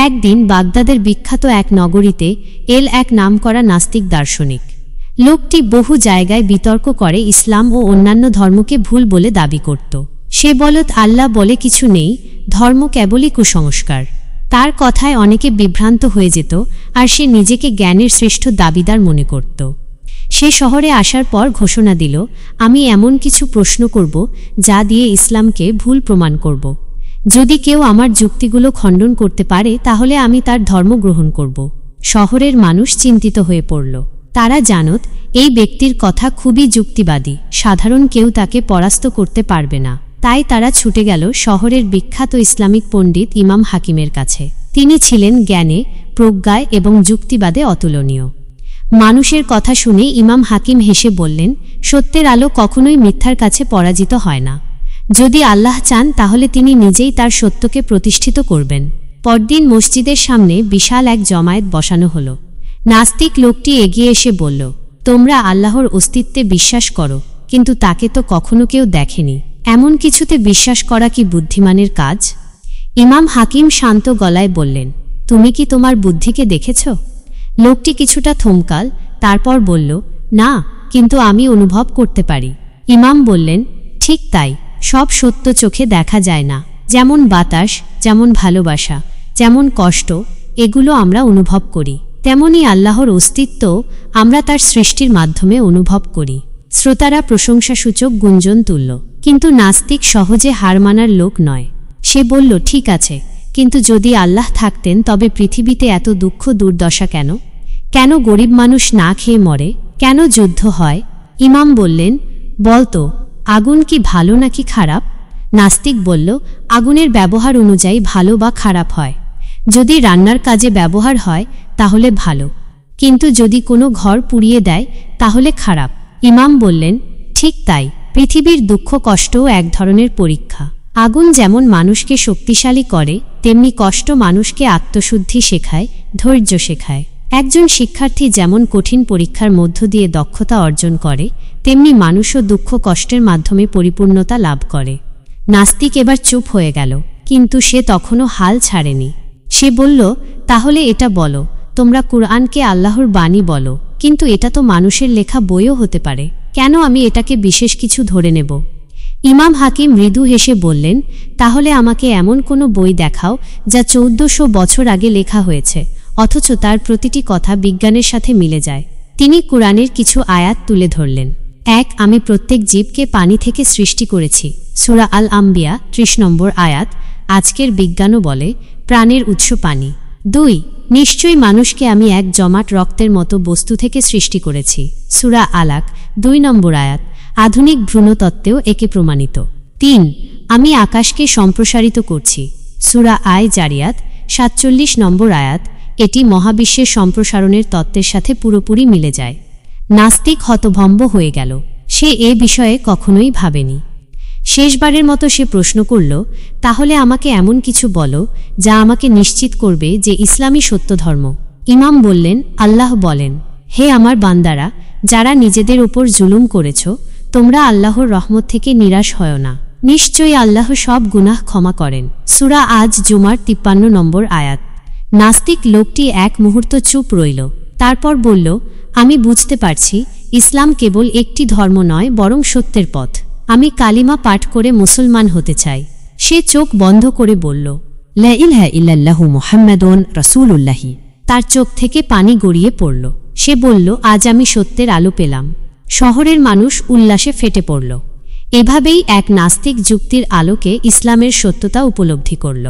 একদিন বাগদাদের বিখ্যাত এক নগরীতে এল এক নামকরা নাস্তিক দার্শনিক। লোকটি বহু জায়গায় বিতর্ক করে ইসলাম ও অন্যান্য ধর্মকে ভুল বলে দাবি করত। সে বলত আল্লাহ বলে কিছু নেই, ধর্ম কেবলই কুসংস্কার। তার কথায় অনেকে বিভ্রান্ত হয়ে যেত, আর সে নিজেকে জ্ঞানের শ্রেষ্ঠ দাবিদার মনে করত। সে শহরে আসার পর ঘোষণা দিল, আমি এমন কিছু প্রশ্ন করব যা দিয়ে ইসলামকে ভুল প্রমাণ করব। যদি কেউ আমার যুক্তিগুলো খণ্ডন করতে পারে তাহলে আমি তার ধর্ম গ্রহণ করব। শহরের মানুষ চিন্তিত হয়ে পড়ল। তারা জানত এই ব্যক্তির কথা খুবই যুক্তিবাদী, সাধারণ কেউ তাকে পরাস্ত করতে পারবে না। তাই তারা ছুটে গেল শহরের বিখ্যাত ইসলামিক পণ্ডিত ইমাম হাকিমের কাছে। তিনি ছিলেন জ্ঞানে, প্রজ্ঞায় এবং যুক্তিবাদে অতুলনীয়। মানুষের কথা শুনে ইমাম হাকিম হেসে বললেন, সত্যের আলো কখনোই মিথ্যার কাছে পরাজিত হয় না। যদি আল্লাহ চান তাহলে তিনি নিজেই তার সত্যকে প্রতিষ্ঠিত করবেন। পরদিন মসজিদের সামনে বিশাল এক জমায়েত বসানো হলো। নাস্তিক লোকটি এগিয়ে এসে বলল, তোমরা আল্লাহর অস্তিত্বে বিশ্বাস করো, কিন্তু তাকে তো কখনো কেউ দেখেনি। এমন কিছুতে বিশ্বাস করা কি বুদ্ধিমানের কাজ? ইমাম হাকিম শান্ত গলায় বললেন, তুমি কি তোমার বুদ্ধিকে দেখেছ? লোকটি কিছুটা থমকাল, তারপর বলল, না, কিন্তু আমি অনুভব করতে পারি। ইমাম বললেন, ঠিক তাই, সব সত্য চোখে দেখা যায় না। যেমন বাতাস, যেমন ভালোবাসা, যেমন কষ্ট, এগুলো আমরা অনুভব করি, তেমনি আল্লাহর অস্তিত্ব আমরা তার সৃষ্টির মাধ্যমে অনুভব করি। শ্রোতারা প্রশংসাসূচক গুঞ্জন তুলল, কিন্তু নাস্তিক সহজে হার মানার লোক নয়। সে বলল, ঠিক আছে, কিন্তু যদি আল্লাহ থাকতেন তবে পৃথিবীতে এত দুঃখ দুর্দশা কেন? কেন গরিব মানুষ না খেয়ে মরে? কেন যুদ্ধ হয়? ইমাম বললেন, বলতো, আগুন কি ভালো নাকি খারাপ? নাস্তিক বলল, আগুনের ব্যবহার অনুযায়ী ভালো বা খারাপ হয়। যদি রান্নার কাজে ব্যবহার হয় তাহলে ভালো, কিন্তু যদি কোনো ঘর পুড়িয়ে দেয় তাহলে খারাপ। ইমাম বললেন, ঠিক তাই, পৃথিবীর দুঃখ কষ্টও এক ধরনের পরীক্ষা। আগুন যেমন মানুষকে শক্তিশালী করে, তেমনি কষ্ট মানুষকে আত্মশুদ্ধি শেখায়, ধৈর্য শেখায়। একজন শিক্ষার্থী যেমন কঠিন পরীক্ষার মধ্য দিয়ে দক্ষতা অর্জন করে, তেমনি মানুষও দুঃখ কষ্টের মাধ্যমে পরিপূর্ণতা লাভ করে। নাস্তিক এবার চুপ হয়ে গেল, কিন্তু সে তখনও হাল ছাড়েনি। সে বলল, তাহলে এটা বলো, তোমরা কুরআনকে আল্লাহর বাণী বলো, কিন্তু এটা তো মানুষের লেখা বইও হতে পারে, কেন আমি এটাকে বিশেষ কিছু ধরে নেব? ইমাম হাকিম মৃদু হেসে বললেন, তাহলে আমাকে এমন কোনো বই দেখাও যা 1400 বছর আগে লেখা হয়েছে, অথচ তার প্রতিটি কথা বিজ্ঞানের সাথে মিলে যায়। তিনি কুরআনের কিছু আয়াত তুলে ধরলেন। 1, আমি প্রত্যেক জীবকে পানি থেকে সৃষ্টি করেছি, সূরা আল আম্বিয়া 30 নম্বর আয়াত। আজকের বিজ্ঞানও বলে প্রাণের উৎস পানি। 2, নিশ্চয়ই মানুষকে আমি এক জমাট রক্তের মতো বস্তু থেকে সৃষ্টি করেছি, সূরা আলাক 2 নম্বর আয়াত। আধুনিক ভ্রূণতত্ত্বেও একে প্রমাণিত। 3, আমি আকাশকে সম্প্রসারিত করছি, সূরা আয় জারিয়াত 47 নম্বর আয়াত। এটি মহাবিশ্বের সম্প্রসারণের তত্ত্বের সাথে পুরোপুরি মিলে যায়। নাস্তিক হতভম্ব হয়ে গেল, সে এ বিষয়ে কখনোই ভাবেনি। শেষবারের মতো সে প্রশ্ন করল, তাহলে আমাকে এমন কিছু বলো যা আমাকে নিশ্চিত করবে যে ইসলামই সত্য ধর্ম। ইমাম বললেন, আল্লাহ বলেন, হে আমার বান্দারা, যারা নিজেদের উপর জুলুম করেছ, তোমরা আল্লাহর রহমত থেকে নিরাশ হয় না। নিশ্চয়ই আল্লাহ সব গুনাহ ক্ষমা করেন, সূরা আজ জুমার 53 নম্বর আয়াত। নাস্তিক লোকটি এক মুহূর্ত চুপ রইল, তারপর বলল, আমি বুঝতে পারছি, ইসলাম কেবল একটি ধর্ম নয় বরং সত্যের পথ। আমি কালিমা পাঠ করে মুসলমান হতে চাই। সে চোখ বন্ধ করে বলল, লা ইলাহা ইল্লাল্লাহু মুহাম্মাদুন রাসূলুল্লাহ। তার চোখ থেকে পানি গড়িয়ে পড়ল। সে বলল, আজ আমি সত্যের আলো পেলাম। শহরের মানুষ উল্লাসে ফেটে পড়ল। এভাবেই এক নাস্তিক যুক্তির আলোকে ইসলামের সত্যতা উপলব্ধি করল।